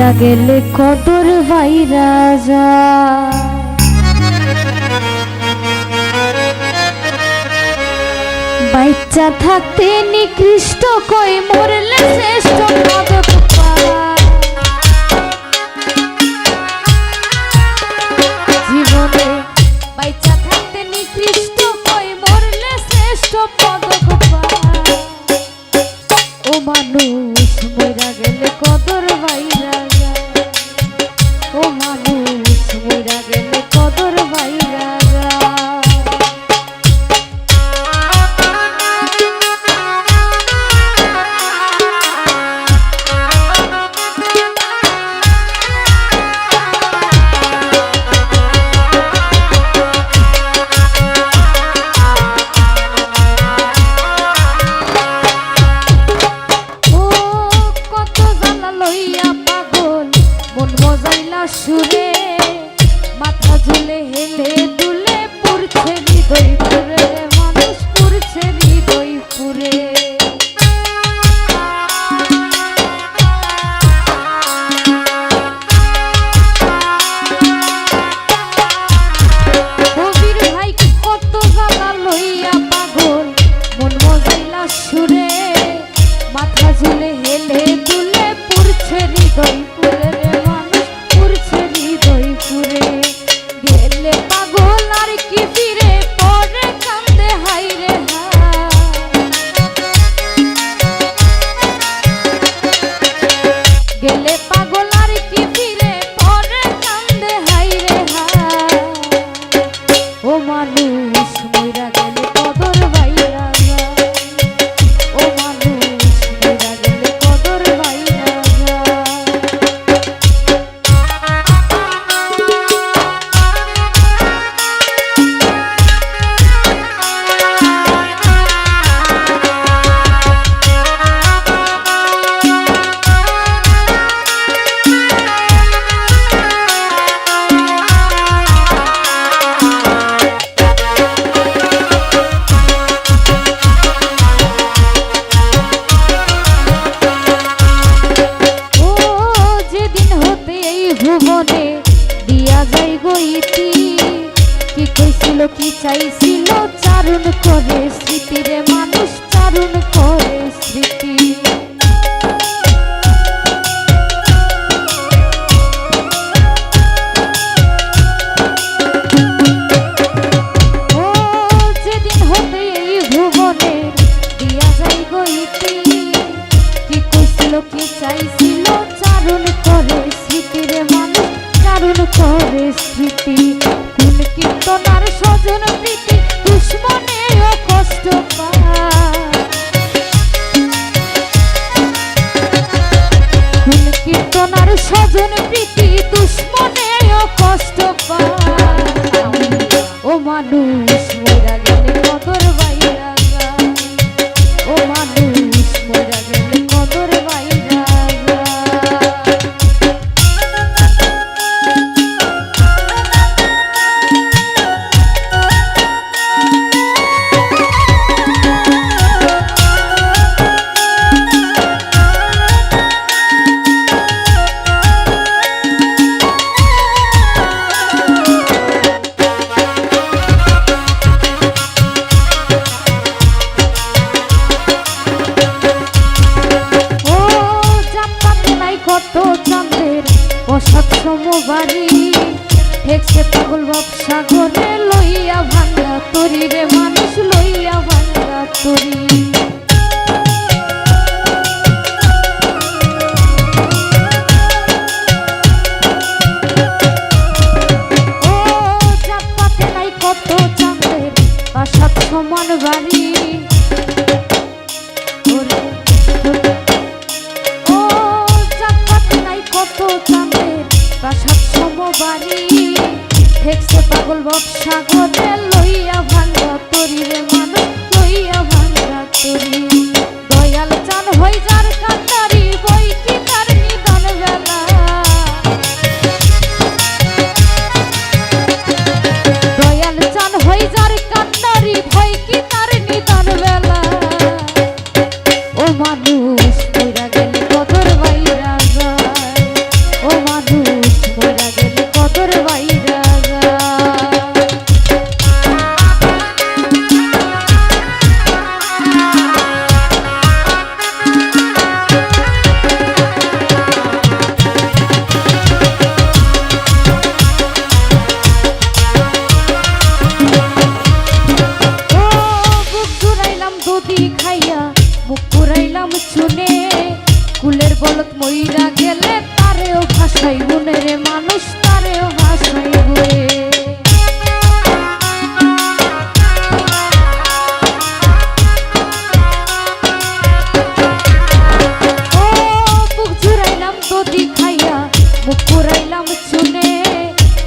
মইরা গেলে কদর বাইরা যায়। বাচ্চা থাকতে নিকৃষ্ট কই মরলে শ্রেষ্ঠ পদক পায়। জীবনে বাচ্চা থাকতে নিকৃষ্ট কই মরলে শ্রেষ্ঠ পদক পায়। ও মানুষ মইরা গেলে কদর বাইরা যায়। ও মানুষ মইরা গেলে কদর বাইরা যায়। সুরে মাথা ঝুলে হেলে দুলে পুরছে হৃদয় পুরে মানুষ পুরছে হৃদয় পুরে। কবির ভাই কত জ্বালা লইয়া পাগল মন মজাইলা সুরে মাথা ঝুলে হেলে দুলে পুরছে হৃদয় পুরে গেলে পাগল আর কি ফিরে পরে কান্দে হাইরে গেলে পাগল আর কি ফিরে পরে কান্দে হাইরে ও মানুষ মইরা গেলে কদর বাইরা যায়। ও মানুষ মইরা গেলে কদর বাইরা যায়। ভুবনে দিয়া যাই গইতি কি কইছিল কি চাইছিল চারণ করে স্মৃতি রে মানুষ চারণ করে স্মৃতি। ও যেদিন হতে এই ভুবনে দিয়া যাই গইতি কি কইছিল কি চাইছিল চারণ করে স্মৃতি রে মানুষ চারণ করে স্মৃতি। কোন কীর্তনার স্বজন প্রীতি দুশ্মনেও কষ্ট পায়। কোন কীর্তনার স্বজন প্রীতি দুশ্মনেও কষ্ট পায়। ও মানুষ মইরা গেলে কদর বাইরা যায়। ও মানুষ মইরা গেলে কদর বাইরা যায়। বাড়ি ঠেকছে পাগল ব্যবসা করে লইয়া ভাঙ্গা তরি রে মানুষ লইয়া ভাঙ্গা তরি। ও জাপাতে নাই কত চাঁদের বাসাত সমান বাড়ি। ও জাপাতে নাই কত চাঁদের বাসাত সমবাড়ি ঠেকছে পাগল ব্যবসা করে লইয়া ভাঙ্গা তরি রে মানুষ লইয়া ভাঙ্গা তরি। দয়াল চান হই যার কান্দারি বই কি তার নিদান বেলা। দয়াল চান হই যার কান্দারি ভয় কি তার নিদান বেলা। ও মানুষ মইরা গেলে কদর বাইরা যায়। ও দধি খাইয়া মুখ পুরাইলাম চুনে কুলের বলত মইরা গেলে তারেও ভাসাই গুনে রে মানুষ তারেও ভাসাই গুনে দধি খাইয়া মুখ পুরাইলাম চুনে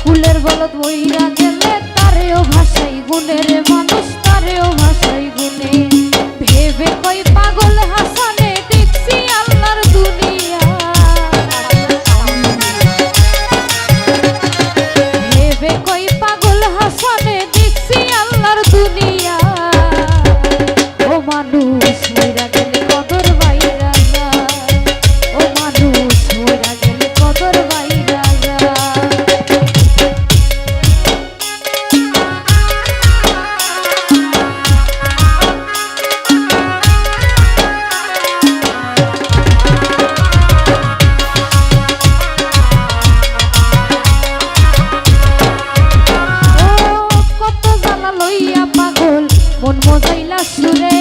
কুলের বলত মইরা গেলে তারেও ভাসাই গুনে রে মানুষ তারেও ভাসাই গুনে ভেবে কই পাগল হাসানে দেখছি আল্লাহর দুনিয়া ভেবে কই পাগল হাসানে দেখছি আল্লাহর দুনিয়া ও মানুষ মইরা গেলে কদর বাইরা যায় ও মানুষ মইরা গেলে কদর বাইরা যায় মন মজাইলা সুরে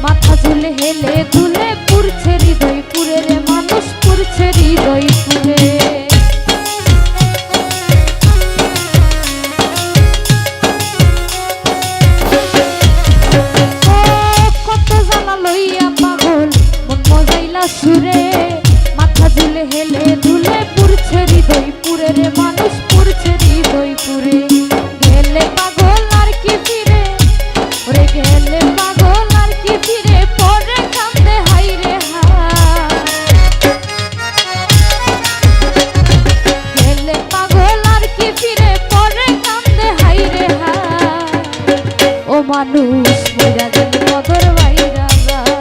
মাথা ঝুলে হেলে দুলে পুরছে হৃদয় পুরে রে মানুষ পুরছে হৃদয় পুরে কত জ্বালা লইয়া পাগল মন মজাইলা সুরে মাথা ঝুলে হেলে দুলে পুরছে হৃদয় পুরে রে মানুষ পুরছে হৃদয় পুরে গেলে পাগল আর কি ফিরে ওরে গেলে পাগল আর কি ফিরে পরে কান্দে হাইরে গেলে পাগল আর কি ফিরে পরে কান্দে হাইরে ও মানুষ মইরা গেলে কদর বাইরা যায়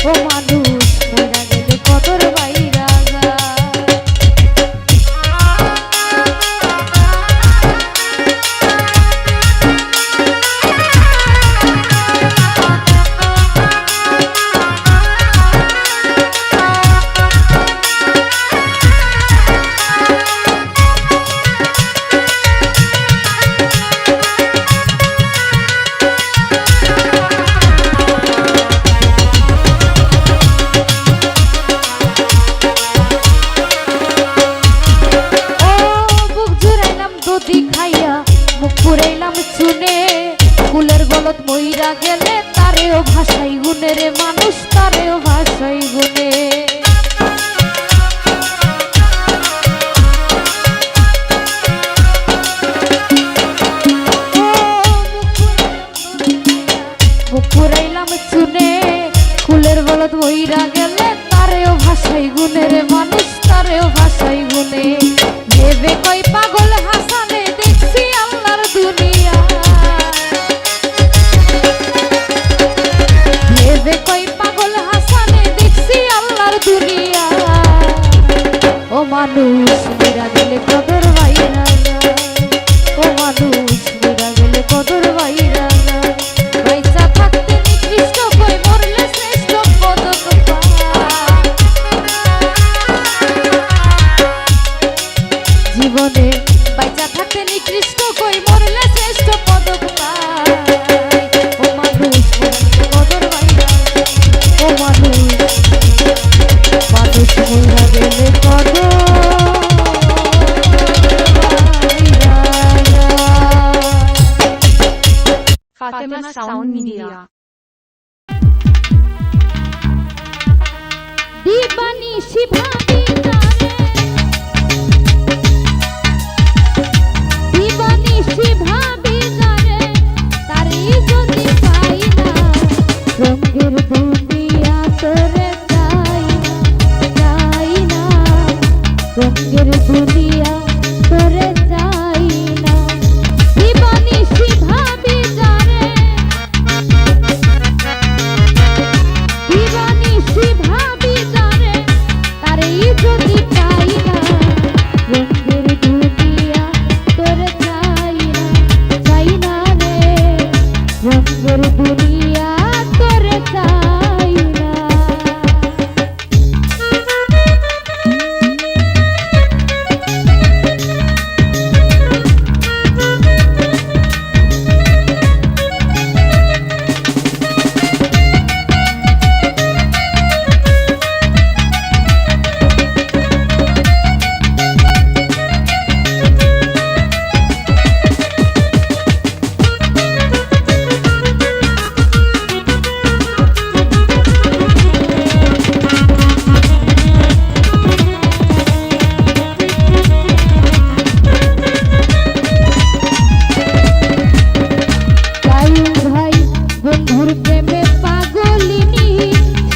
ও মানুষ মইরা গেলে কদর বাইরা যায় দধি খাইয়া মুখ পুরাইলাম চুনে কুলের গলত মইরা গেলে তারেও ভাসাই গুনে রে মানুষ তারেও ভাসাই গুনে মুখ পুরাইলাম চুনে কুলের গলত মইরা গেলে তারেও ভাসাই গুনে রে মানুষ তারেও ভাসাই গুনে ভেবে কই পাগল হাসানে দেখছি আল্লাহর দুনিয়া ভেবে কই পাগল হাসানে দেখছি আল্লাহর দুনিয়া ও মানুষ মইরা গেলে কদর বাইরা যায় ও মানুষ মইরা গেলে কদর বাইরা যায় পয়সা থাকতে নিকৃষ্ট কই মরলে শ্রেষ্ঠ পদক জীবনে বাইচা থাকতে নিকৃষ্ট কই মরলে শ্রেষ্ঠ পদক পায় ও মানুষ কদর বাইরা ও মানুষ মানুষ মইরা গেলে কদর Fatima Sound Media. दीवानी शिभाबी तारे दीवानी शिभाबी तारे तारे যদি পাই না রঙের দুনিয়া তোরে চাই না রঙের দুনিয়া তোরে চাই না दीवानी शिभाबी तारे दीवानी शिभाबी तारे तारे যদি পাই না রঙের দুনিয়া তোরে চাই না রে রঙের দুনিয়া তোরে চাই না বন্ধুর প্রেমে পাগলিনী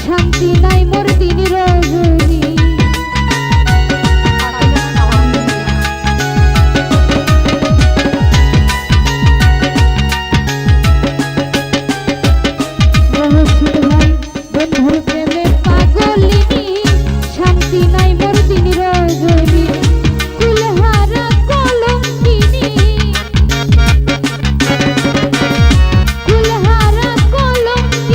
শান্তি নাই মোর দিন রজনী রহস্যিত ভাই বন্ধুর প্রেমে পাগলিনী শান্তি নাই মোর দিন রজনী কুলহারা কলঙ্কিনী কুলহারা কলঙ্কিনী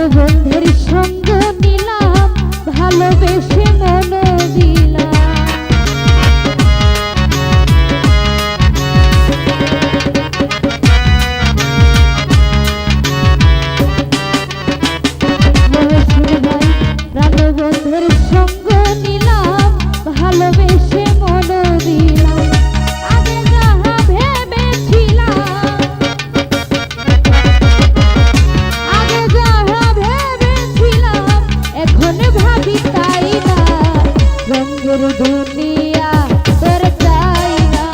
বন্ধুর সঙ্গ নিলাম ভালোবেসে মন দিলাম প্রাণবন্ধুর সঙ্গ নিলাম ভালোবেসে মন দিলাম আগে যাহা ভেবেছিলাম এখন ভাবি তাই না রঙের দুনিয়া তোর চাই না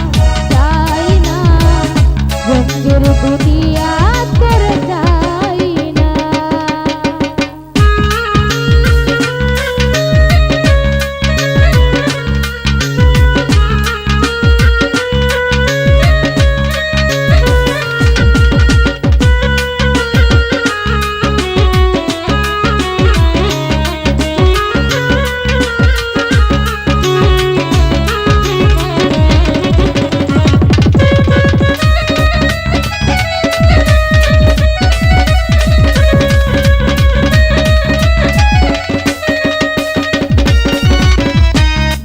রঙের দুনিয়া তোর চাই না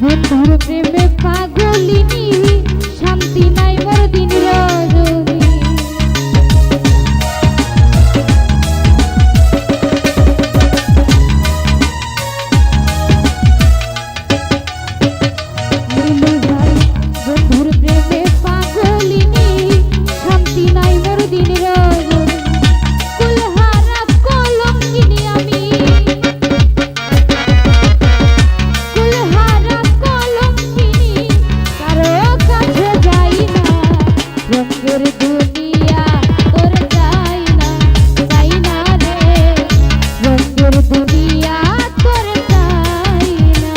বন্ধুর প্রেমে পাগলিনী শান্তি নাই মোর দিন রজনী বন্ধুর প্রেমে পাগলিনী শান্তি নাই মোর দিন রজনী কুলহারা কলঙ্কিনী আমি কুলহারা কলঙ্কিনী কারো কাছে যাই না রঙের দুনিয়া তোর চাই না রে রঙের দুনিয়া তোর চাই না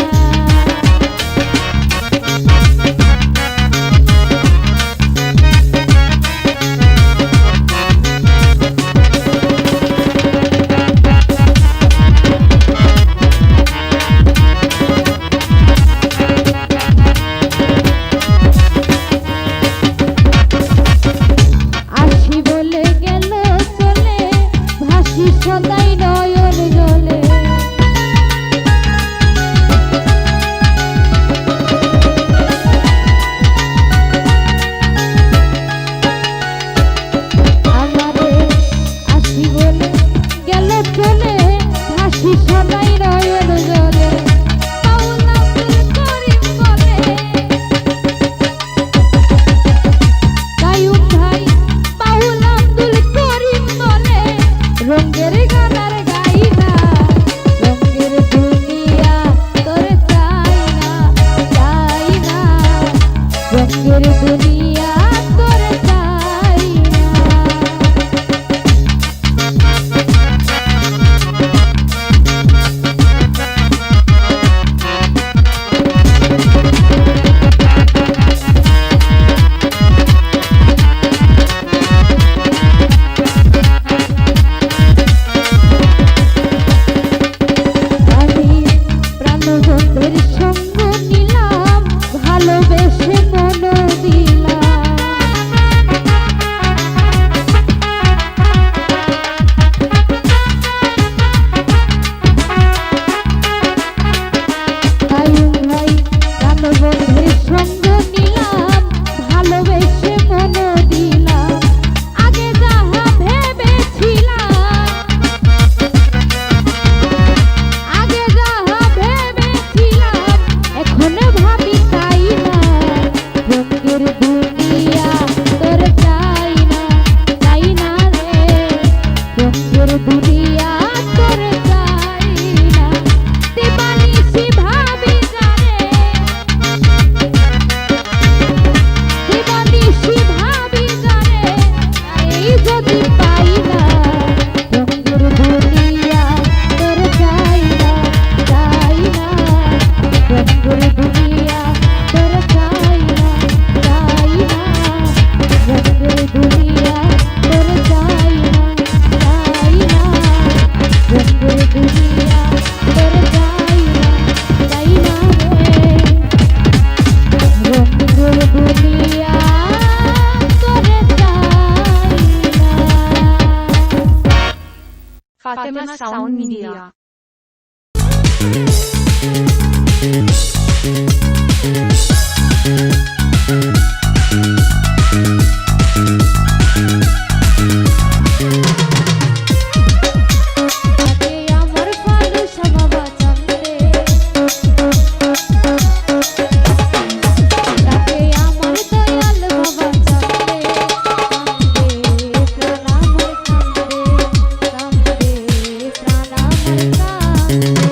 আসি বলে গেল চলে ভাসি সদাই নয়ন জলে আমারে আসি বলে গেল চলে ভাসি সদাই নয়ন জলে পাউল আব্দুল করিম বলে কায়ুম ভাই পাউল আব্দুল করিম বলে রঙের গানার গাই না রঙের দুনিয়া তোর চাই না রঙের দুনিয়া তোর চাই না Sound Media. আগে আমার ফালুসা বাবা চান্দে, তাকে আমার দয়াল বাবা চান্দে, কান্দে প্রাণ আমার কান্দে, কান্দে প্রাণ আমার কান্দে।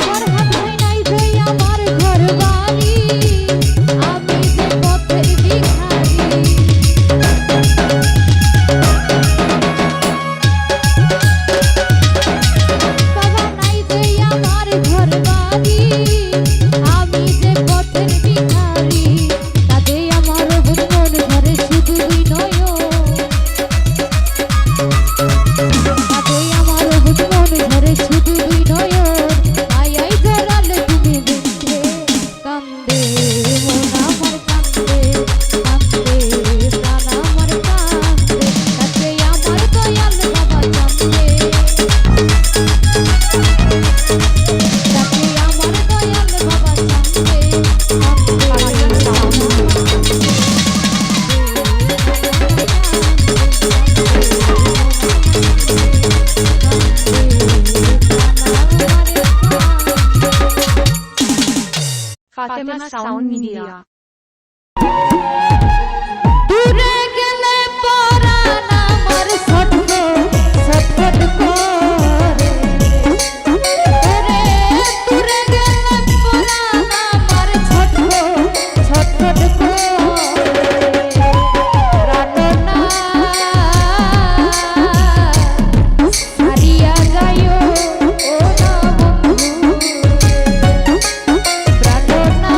ফরহাদ ভাই নাই যে আমার ঘর বাড়ি, আমি যে পথের ভিখারি। বাবা নাই যে আমার ঘর বাড়ি, আমি যে পথের ভিখারি। তাতে আমার বুঝ মন ঘরে শুধু দুই নয়ন, তাতে আমার বুঝ মন ঘরে শুধু দুই নয়ন। আয়াই জড়ালে তুমি দেখে কান্দে মন আমার কান্দে, কান্দে প্রাণ আমার কান্দে। তাতে আমার দয়াল বাবা কান্দে, তাতে আমার দয়াল বাবা কান্দে, Fatima Sound Media. দূরে গেলে পরাণ আমার ছটফট ছটফট করে। দূরে গেলে পরাণ আমার ছটফট ছটফট করে। প্রাণনা হারিয়া যাইও ও না বন্ধু, প্রাণনা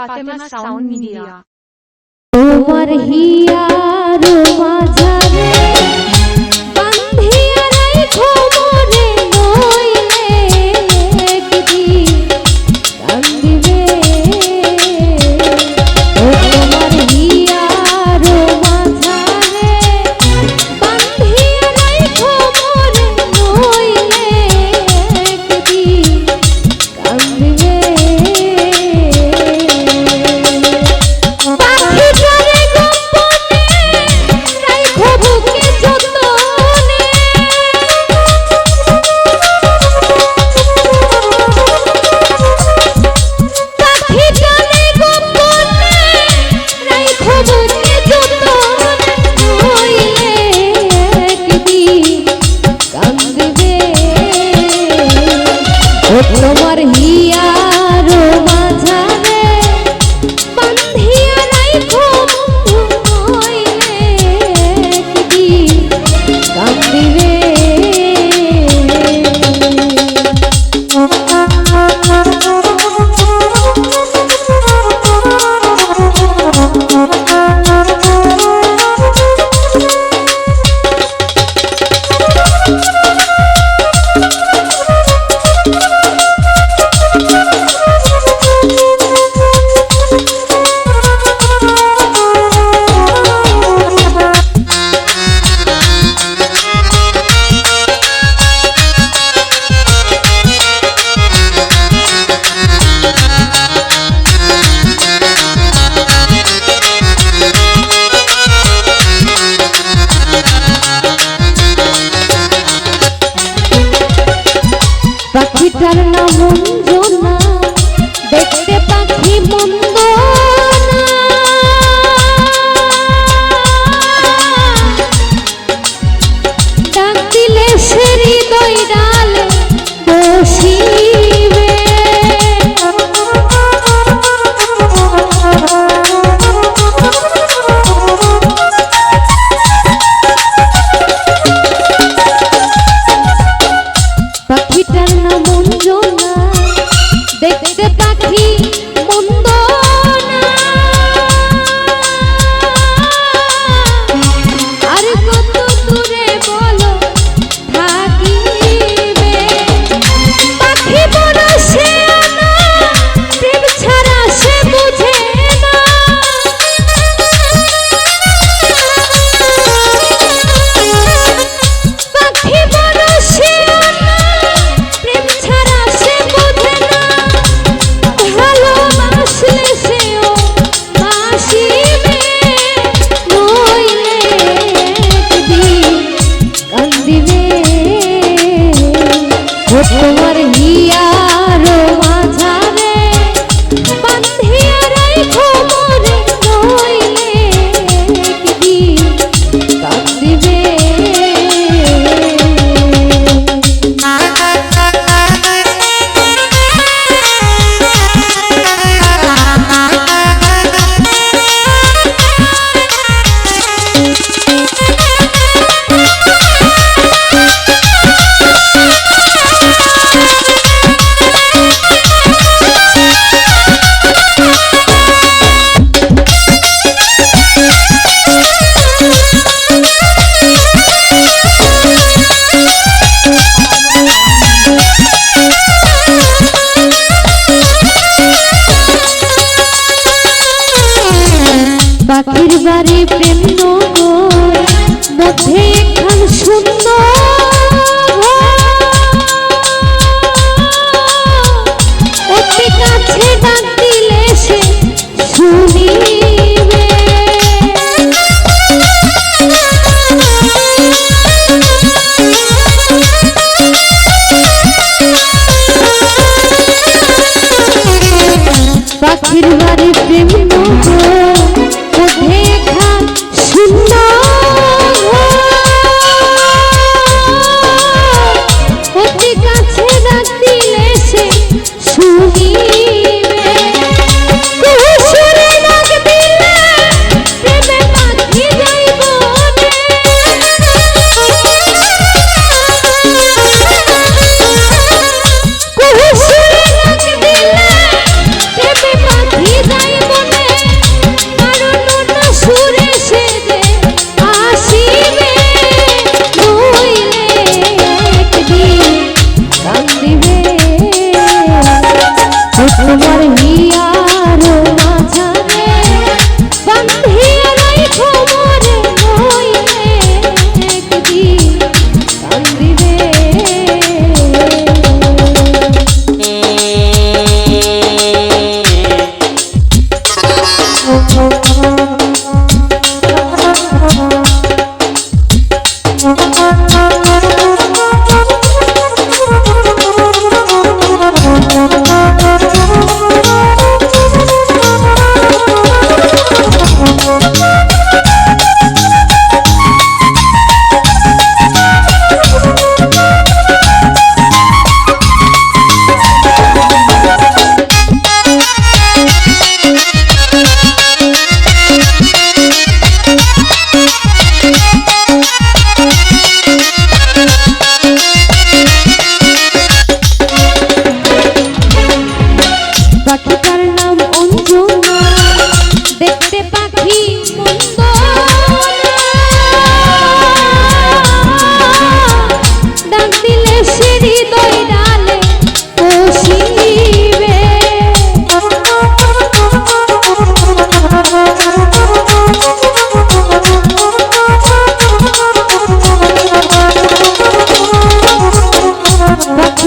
Fatima Sound Media. তোমার হিয়ার মাঝারে বান্ধিয়া রাখো মোরে নইলে একদিন কান্দিবে। ও তোমার হিয়ার মাঝারে বান্ধিয়া রাখো মোরে নইলে একদিন কান্দিবে। তোমার হিয়ার মাঝারে বান্ধিয়া রাখো নইলে একদিন কান্দিবে। পাখিটার নাম অঞ্জনা, দেখতে পাখি মন্দ না, ডাক দিলে সে হৃদয় ডালে বসিবে। পাখিটার নাম অঞ্জনা, দেখতে পাখি মন্দ না, আর কত দূরে বলো থাকিবে। পাখি বড় সে না, প্রেম ছাড়া সে বুঝে না। পাখি বড় সে প্রেম ছাড়া সে বোঝে না, ভালোবাসলে সেও বাসিবে, নইলে একদিন কান্দিবে। ও তোমার হিয়ার মাঝারে বান্ধিয়া রাখো মোরে নইলে একদিন কান্দিবে। পাখির বাড়ি প্রেম নগর, মধ্যে একখান সুন্দর অতি কাছে ডাক দিলে সে শুনিবে। পাখির বাড়ি প্রেম নগর, মধ্যে একখান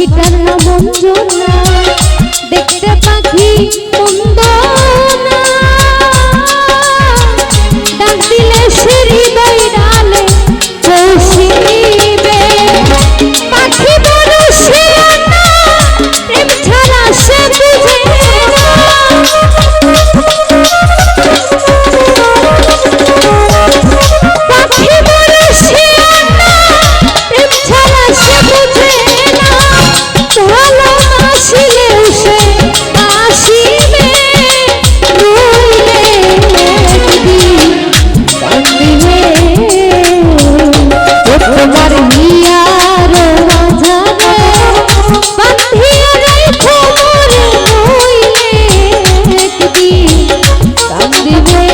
পাখিটার নাম অঞ্জনা, দেখতে পাখি কুন্দনা, ডাক দিলে সে হৃদয় ডালে বসিবে। পাখি বড় শিয়ানা, প্রেম ছাড়া সে বুঝে না। পাখি বড় শিয়ানা, প্রেম ছাড়া সে বুঝে না। ভালোবাসিলেও সে আসিবে, রইলে একদিন কান্দিবে। ও তোমার হিয়ার মাঝারে বাঁধিয়া রাখো মোরে, রইলে একদিন কান্দিবে।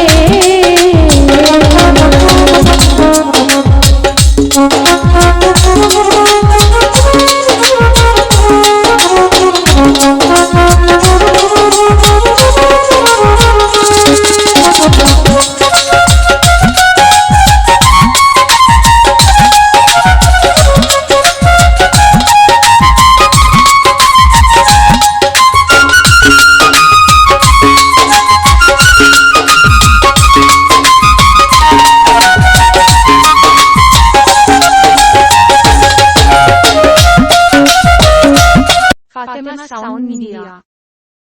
Fatima Sound Media.